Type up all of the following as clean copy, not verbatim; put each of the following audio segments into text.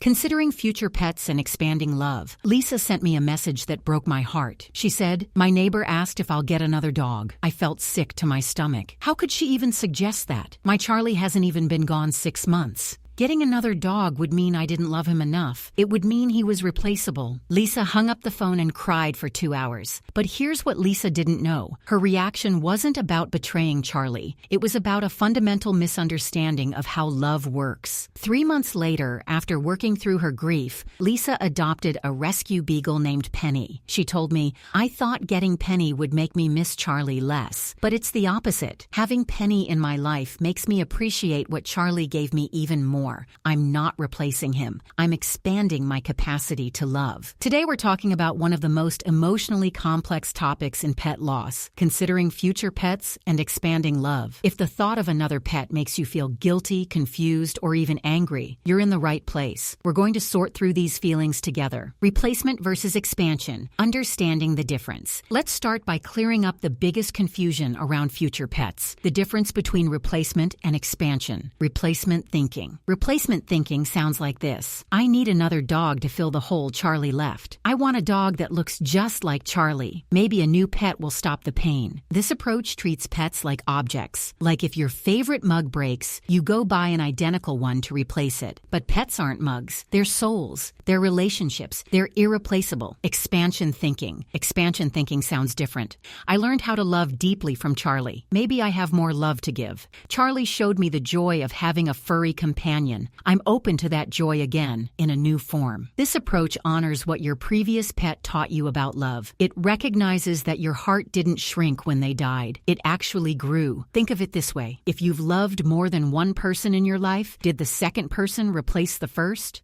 Considering future pets and expanding love, Lisa sent me a message that broke my heart. She said, "My neighbor asked if I'll get another dog. I felt sick to my stomach. How could she even suggest that? My Charlie hasn't even been gone 6 months. Getting another dog would mean I didn't love him enough. It would mean he was replaceable." Lisa hung up the phone and cried for 2 hours. But here's what Lisa didn't know. Her reaction wasn't about betraying Charlie. It was about a fundamental misunderstanding of how love works. 3 months later, after working through her grief, Lisa adopted a rescue beagle named Penny. She told me, "I thought getting Penny would make me miss Charlie less. But it's the opposite. Having Penny in my life makes me appreciate what Charlie gave me even more. I'm not replacing him. I'm expanding my capacity to love." Today we're talking about one of the most emotionally complex topics in pet loss, considering future pets and expanding love. If the thought of another pet makes you feel guilty, confused, or even angry, you're in the right place. We're going to sort through these feelings together. Replacement versus expansion, understanding the difference. Let's start by clearing up the biggest confusion around future pets, the difference between replacement and expansion. Replacement thinking. Replacement thinking sounds like this. I need another dog to fill the hole Charlie left. I want a dog that looks just like Charlie. Maybe a new pet will stop the pain. This approach treats pets like objects. Like if your favorite mug breaks, you go buy an identical one to replace it. But pets aren't mugs. They're souls. They're relationships. They're irreplaceable. Expansion thinking. Expansion thinking sounds different. I learned how to love deeply from Charlie. Maybe I have more love to give. Charlie showed me the joy of having a furry companion. I'm open to that joy again, in a new form. This approach honors what your previous pet taught you about love. It recognizes that your heart didn't shrink when they died. It actually grew. Think of it this way. If you've loved more than one person in your life, did the second person replace the first?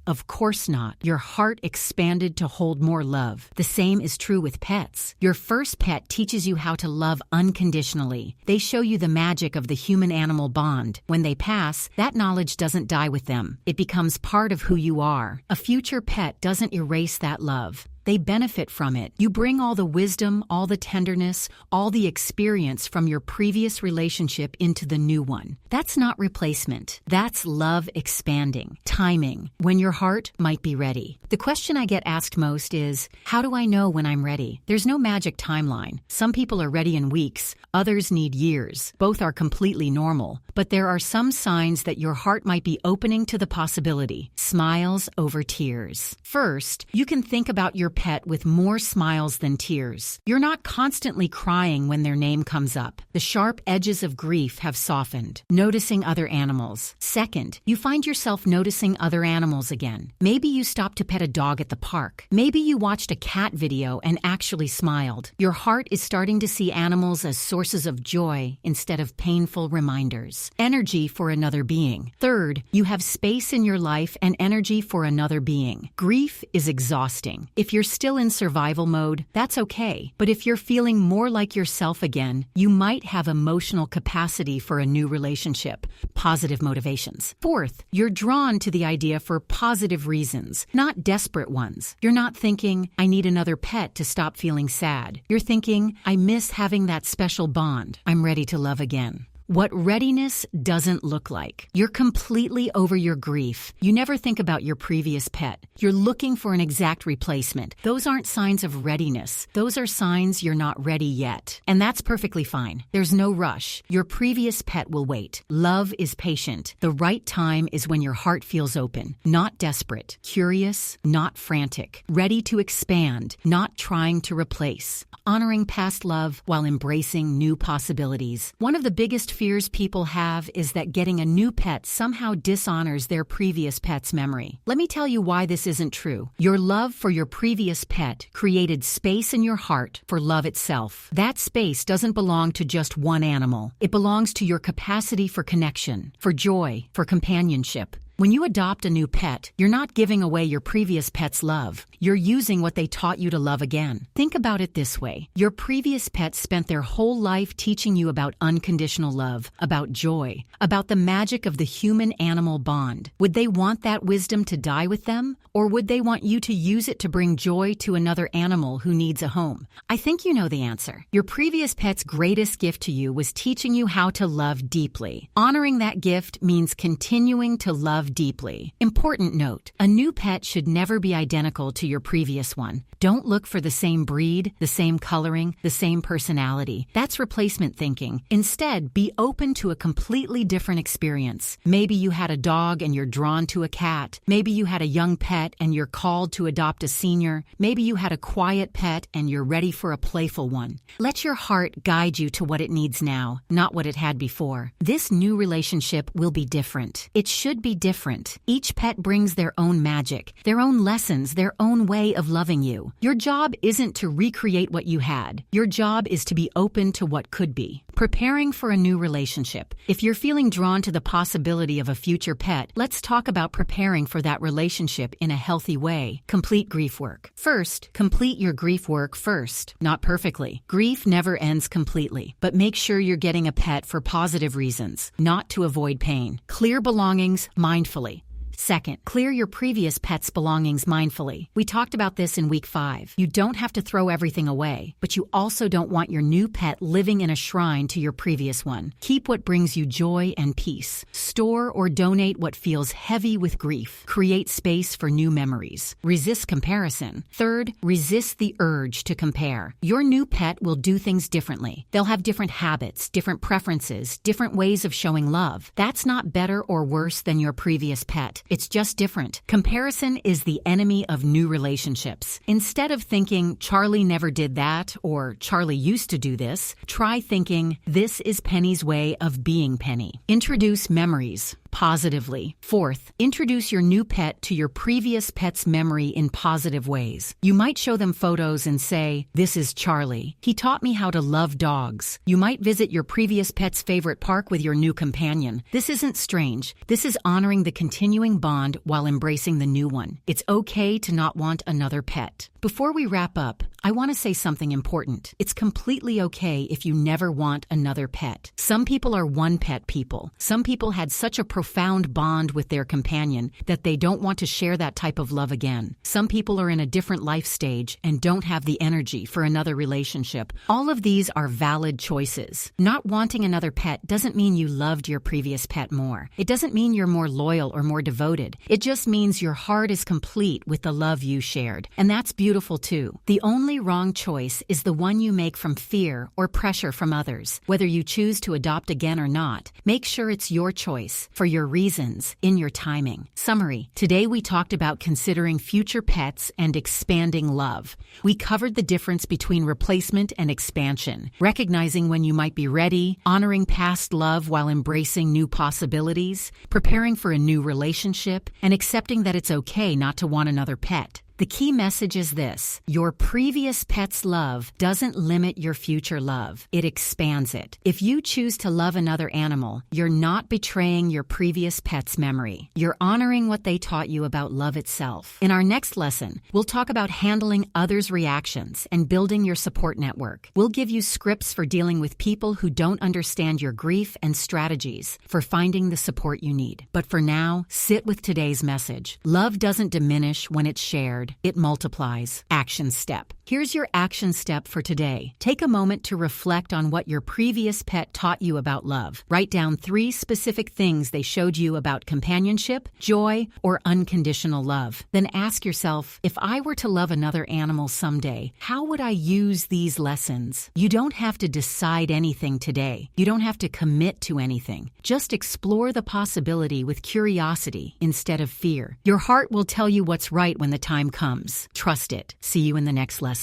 Of course not. Your heart expanded to hold more love. The same is true with pets. Your first pet teaches you how to love unconditionally. They show you the magic of the human-animal bond. When they pass, that knowledge doesn't die with them. It becomes part of who you are. A future pet doesn't erase that love. They benefit from it. You bring all the wisdom, all the tenderness, all the experience from your previous relationship into the new one. That's not replacement. That's love expanding. Timing. When your heart might be ready. The question I get asked most is, how do I know when I'm ready? There's no magic timeline. Some people are ready in weeks. Others need years. Both are completely normal. But there are some signs that your heart might be opening to the possibility. Smiles over tears. First, you can think about your pet with more smiles than tears. You're not constantly crying when their name comes up. The sharp edges of grief have softened. Noticing other animals. Second, you find yourself noticing other animals again. Maybe you stopped to pet a dog at the park. Maybe you watched a cat video and actually smiled. Your heart is starting to see animals as sources of joy instead of painful reminders. Energy for another being. Third, you have space in your life and energy for another being. Grief is exhausting. If you're still in survival mode, that's okay. But if you're feeling more like yourself again, you might have emotional capacity for a new relationship. Positive motivations. Fourth, you're drawn to the idea for positive reasons, not desperate ones. You're not thinking, I need another pet to stop feeling sad. You're thinking, I miss having that special bond. I'm ready to love again. What readiness doesn't look like. You're completely over your grief. You never think about your previous pet. You're looking for an exact replacement. Those aren't signs of readiness. Those are signs you're not ready yet. And that's perfectly fine. There's no rush. Your previous pet will wait. Love is patient. The right time is when your heart feels open, not desperate, curious, not frantic, ready to expand, not trying to replace. Honoring past love while embracing new possibilities. One of the biggest fears people have is that getting a new pet somehow dishonors their previous pet's memory. Let me tell you why this isn't true. Your love for your previous pet created space in your heart for love itself. That space doesn't belong to just one animal. It belongs to your capacity for connection, for joy, for companionship. When you adopt a new pet, you're not giving away your previous pet's love. You're using what they taught you to love again. Think about it this way. Your previous pet spent their whole life teaching you about unconditional love, about joy, about the magic of the human-animal bond. Would they want that wisdom to die with them? Or would they want you to use it to bring joy to another animal who needs a home? I think you know the answer. Your previous pet's greatest gift to you was teaching you how to love deeply. Honoring that gift means continuing to love love deeply. Important note, a new pet should never be identical to your previous one. Don't look for the same breed, the same coloring, the same personality. That's replacement thinking. Instead, be open to a completely different experience. Maybe you had a dog and you're drawn to a cat. Maybe you had a young pet and you're called to adopt a senior. Maybe you had a quiet pet and you're ready for a playful one. Let your heart guide you to what it needs now, not what it had before. This new relationship will be different. It should be different. Each pet brings their own magic, their own lessons, their own way of loving you. Your job isn't to recreate what you had. Your job is to be open to what could be. Preparing for a new relationship. If you're feeling drawn to the possibility of a future pet, let's talk about preparing for that relationship in a healthy way. Complete grief work. First, complete your grief work first. Not perfectly. Grief never ends completely, but make sure you're getting a pet for positive reasons, not to avoid pain. Clear belongings mindfully. Second, clear your previous pet's belongings mindfully. We talked about this in week 5. You don't have to throw everything away, but you also don't want your new pet living in a shrine to your previous one. Keep what brings you joy and peace. Store or donate what feels heavy with grief. Create space for new memories. Resist comparison. Third, resist the urge to compare. Your new pet will do things differently. They'll have different habits, different preferences, different ways of showing love. That's not better or worse than your previous pet. It's just different. Comparison is the enemy of new relationships. Instead of thinking, Charlie never did that, or Charlie used to do this, try thinking, this is Penny's way of being Penny. Introduce memories positively. Fourth, introduce your new pet to your previous pet's memory in positive ways. You might show them photos and say, this is Charlie. He taught me how to love dogs. You might visit your previous pet's favorite park with your new companion. This isn't strange. This is honoring the continuing bond while embracing the new one. It's okay to not want another pet. Before we wrap up, I want to say something important. It's completely okay if you never want another pet. Some people are one-pet people. Some people had such a profound bond with their companion that they don't want to share that type of love again. Some people are in a different life stage and don't have the energy for another relationship. All of these are valid choices. Not wanting another pet doesn't mean you loved your previous pet more. It doesn't mean you're more loyal or more devoted. It just means your heart is complete with the love you shared. And that's beautiful too. The only wrong choice is the one you make from fear or pressure from others. Whether you choose to adopt again or not, make sure it's your choice, for your reasons, in your timing. Summary. Today we talked about considering future pets and expanding love. We covered the difference between replacement and expansion, recognizing when you might be ready, honoring past love while embracing new possibilities, preparing for a new relationship, and accepting that it's okay not to want another pet. The key message is this: your previous pet's love doesn't limit your future love. It expands it. If you choose to love another animal, you're not betraying your previous pet's memory. You're honoring what they taught you about love itself. In our next lesson, we'll talk about handling others' reactions and building your support network. We'll give you scripts for dealing with people who don't understand your grief and strategies for finding the support you need. But for now, sit with today's message. Love doesn't diminish when it's shared. It multiplies. Action step. Here's your action step for today. Take a moment to reflect on what your previous pet taught you about love. Write down 3 specific things they showed you about companionship, joy, or unconditional love. Then ask yourself, if I were to love another animal someday, how would I use these lessons? You don't have to decide anything today. You don't have to commit to anything. Just explore the possibility with curiosity instead of fear. Your heart will tell you what's right when the time comes. Trust it. See you in the next lesson.